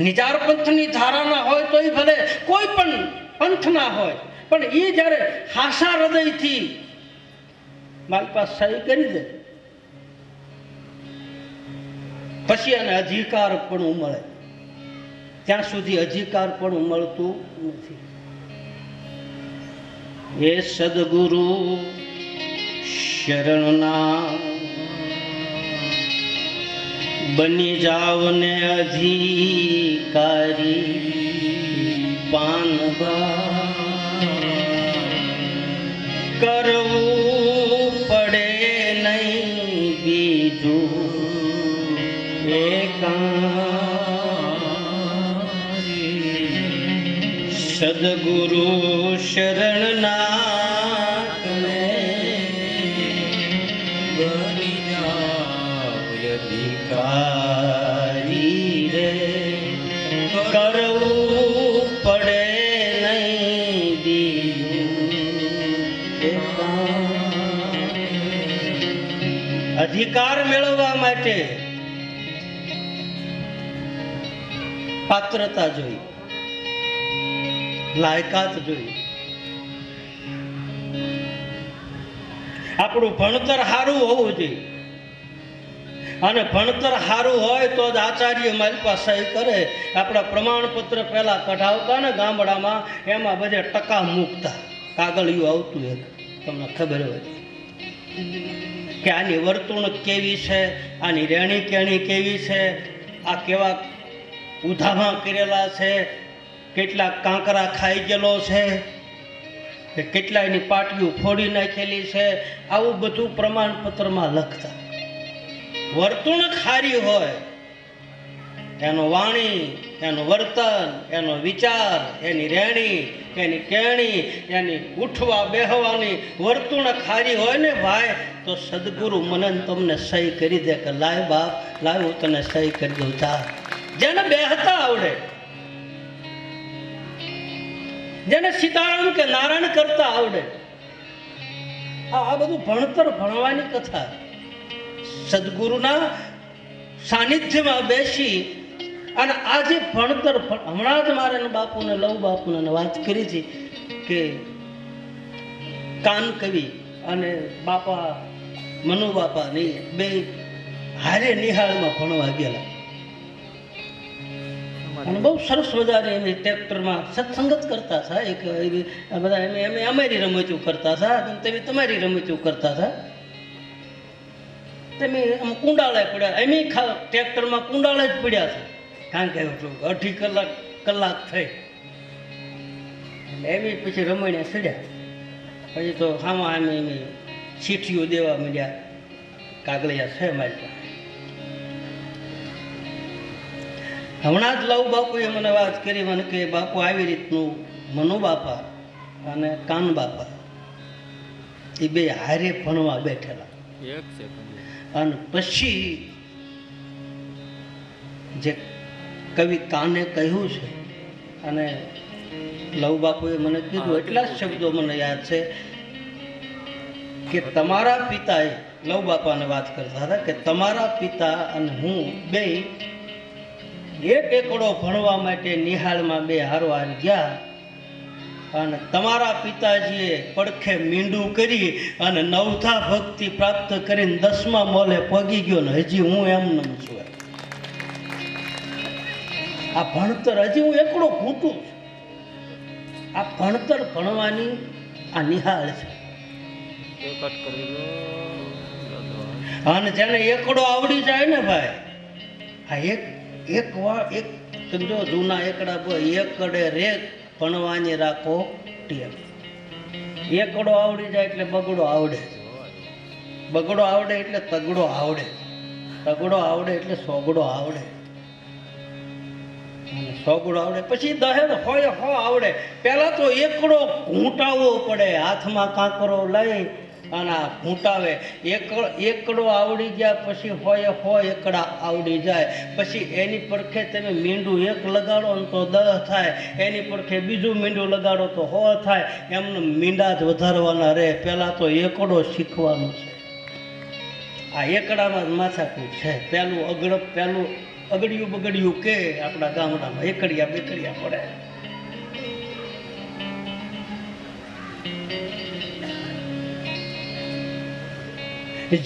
નિજાર પંથની ધારાના હોય તો એ ભલે કોઈ પણ પંથના હોય, પણ એ જ્યારે હાસા હૃદયથી મારી પાસે સહી કરી દે પછી એને અધિકાર પણ મળે. ત્યાં સુધી અધિકાર પણ મળતું નથી. એ સદગુરુ શરણના બની જાવ ને અધિકારી, પાનબા કરવું પડે નહીં બીજું સદગુરુ શરણનાથ ને બની જાવ અધિકારી રે, કરવું પડે નહીં બીજું. અધિકાર મેળવવા માટે પાત્રતા જોઈ, લાયકાત જોઈ. આપણું ભણતર સારું હોવું જોઈએ, અને ભણતર સારું હોય તો જ આચાર્ય મારી પાસે સહી કરે. આપણા પ્રમાણપત્ર પહેલા કઢાવતા ને ગામડામાં, એમાં બધે ટકા મૂકતા, કાગળિયું આવતું. એક તમને ખબર હોય કે આની વર્તણૂક કેવી છે, આની રહેણી કેણી કેવી છે, આ કેવા ઉધામા કરેલા છે, કેટલા કાંકરા ખાઈ ગયેલો છે, કે કેટલા એની પાટીઓ ફોડી નાખેલી છે, આવું બધું પ્રમાણપત્રમાં લખતા. વર્તણૂક સારી હોય, એનો વાણી, એનું વર્તન, એનો વિચાર, એની રહેણી, એની કેણી, એની ઉઠવા બેહવાની વર્તણૂક સારી હોય ને ભાઈ, તો સદગુરુ મને તમને સહી કરી દે કે લાય બાપ, લાય હું તને સહી કરી દઉં. જા. જેને બેહતા આવડે, જેને સીતારામ કે નારાયણ કરતા આવડે, આ બધું ભણતર ભણવાની કથા. સદગુરુના સાનિધ્યમાં બેસી અને આજે ભણતર, હમણાં જ મારે બાપુને લવ બાપુને વાત કરી હતી કે કાન કવિ અને બાપા મનુ બાપા નહીં બે હારે નિહાળમાં ભણવા ગયેલા. અને બહુ સરસ મજાની એમ ટ્રેક્ટરમાં સત્સંગત કરતા હતા. એક એવી આ બધા એમ અમારી રમતું કરતા હતા અને તમે તમારી રમતું કરતા હતા. તમે આમ કુંડાળે પડ્યા, એમ ટ્રેક્ટરમાં કુંડાળે જ પડ્યા હતા. કારણ કે અઢી કલાક થઈ એમ પછી રમણીયા ચડ્યા. પછી તો આમાં એમ ચીઠીઓ દેવા માંડ્યા, કાગળિયા છે મારી પાસે. હમણાં જ લવ બાપુએ મને વાત કરી, મને કે બાપુ આવી રીતનું મનુ બાપા અને કાન બાપા એ બે હારે ભણવા બેઠેલા. અને પછી જે કવિ કાને કહ્યું છે અને લવ બાપુએ મને કીધું, એટલા જ શબ્દો મને યાદ છે કે તમારા પિતાએ, લવ બાપાને વાત કરતા હતા કે તમારા પિતા અને હું બે એક એકડો ભણવા માટે નિહાળમાં બે હારવાર ગયા અને તમારા પિતાજીએ પડખે મીંડું કરી અને નવથા ભક્તિ પ્રાપ્ત કરીને 10મા મોલે પગી ગયો ને હજી હું એમને છું. આ ભણતર હજી હું એકડો ઘૂંટું છું. આ ભણતર ભણવાની આ નિહાળ છે. અને જેને એકડો આવડી જાય ને ભાઈ, આ એક સમજો જૂના એકડા એકડે રેક ભણવાની રાખો ટેવ. એકડો આવડી જાય એટલે બગડો આવડે, બગડો આવડે એટલે તગડો આવડે, તગડો આવડે એટલે સોગડો આવડે, સોગડો આવડે પછી દહેજ હોય હો આવડે. પહેલા તો એકડો ઘૂંટાવવો પડે, હાથમાં કાંકરો લઈ અને આ ઘૂંટાવે. એકડો આવડી ગયા પછી હોય એકડા આવડી જાય. પછી એની પડખે તમે મીંડું એક લગાડો ને તો 10 થાય, એની પડખે બીજું મીંડું લગાડો તો 100 થાય. એમને મીંડા જ વધારવાના રહે. પહેલાં તો એકડો શીખવાનો છે. આ એકડામાં જ માથાકૂટ છે. પહેલું અગડિયું બગડિયું કે આપણા ગામડામાં એકડિયા બેકડિયા પડે.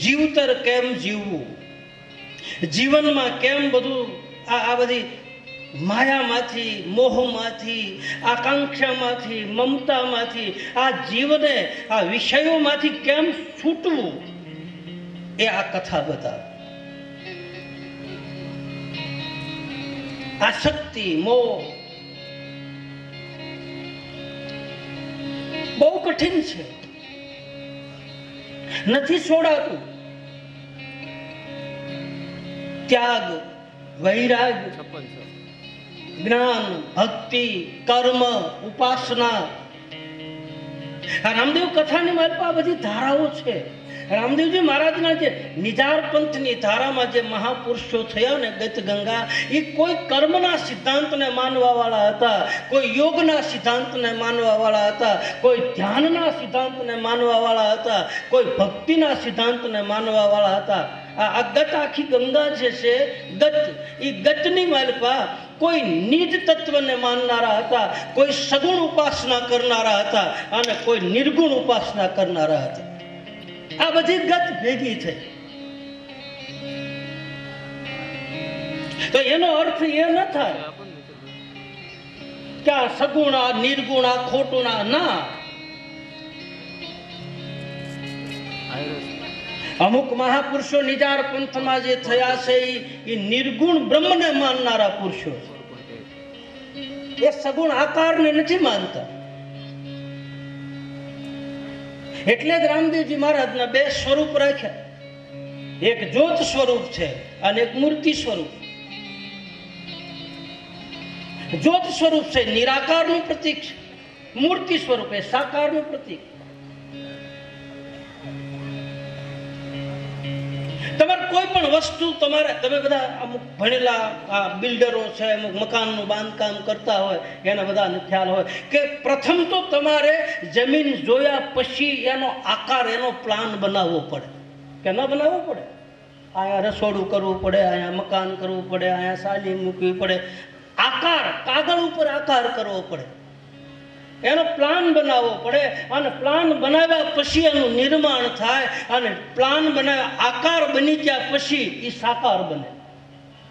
જીવતર કેમ જીવવું, જીવનમાં કેમ બધું આ બધી માયામાંથી, મોહમાંથી, આકાંક્ષામાંથી, મમતામાંથી, આ જીવને આ વિષયોમાંથી કેમ છૂટવું એ આ કથા બતાવે. આસક્તિ, મોહ બહુ કઠિન છે, નથી છોડાતું. ત્યાગ, વૈરાગ, જ્ઞાન, ભક્તિ, કર્મ, ઉપાસના. રામદેવ કથાની મારી પાસે બધી ધારાઓ છે. રામદેવજી મહારાજના જે નિજાર પંથની ધારામાં જે મહાપુરુષો થયા ને ગત ગંગા, એ કોઈ કર્મના સિદ્ધાંતને માનવા વાળા હતા, કોઈ યોગના સિદ્ધાંતને માનવા વાળા હતા, કોઈ ધ્યાનના સિદ્ધાંતને માનવા વાળા હતા, કોઈ ભક્તિના સિદ્ધાંતને માનવા વાળા હતા. આ ગત આખી ગંગા જે છે ગત, એ ગતની માલપા કોઈ નિજ તત્વને માનનારા હતા, કોઈ સગુણ ઉપાસના કરનારા હતા અને કોઈ નિર્ગુણ ઉપાસના કરનારા હતા. આ બધી ગત ભેગી થઈ. તો એનો અર્થ એ ન થાય કે આ સગુણા નિર્ગુણા ખોટુના, ના. અમુક મહાપુરુષો નિજાર પંથમાં જે થયા છે એ નિર્ગુણ બ્રહ્મને માનનારા પુરુષો છે. એ સગુણ આકારને નથી માનતા. એટલે જ રામદેવજી મહારાજના 2 સ્વરૂપ રાખ્યા. એક જ્યોત સ્વરૂપ છે અને એક મૂર્તિ સ્વરૂપ. જ્યોત સ્વરૂપ છે નિરાકારનું પ્રતીક છે, મૂર્તિ સ્વરૂપ એ સાકારનું પ્રતીક. તમારે કોઈ પણ વસ્તુ તમે બધા અમુક ભણેલા બિલ્ડરો છે, અમુક મકાનનું બાંધકામ કરતા હોય, એના બધાને ખ્યાલ હોય કે પ્રથમ તો તમારે જમીન જોયા પછી એનો આકાર, એનો પ્લાન બનાવવો પડે કે ન બનાવવો પડે. અહીંયા રસોડું કરવું પડે, અહીંયા મકાન કરવું પડે, અહીંયા સાલી મૂકવી પડે. આકાર, કાગળ ઉપર આકાર કરવો પડે, એનો પ્લાન બનાવવો પડે. અને પ્લાન બનાવ્યા પછી એનું નિર્માણ થાય અને પ્લાન બનાવ્યા આકાર બની ગયા પછી એ સાકાર બને.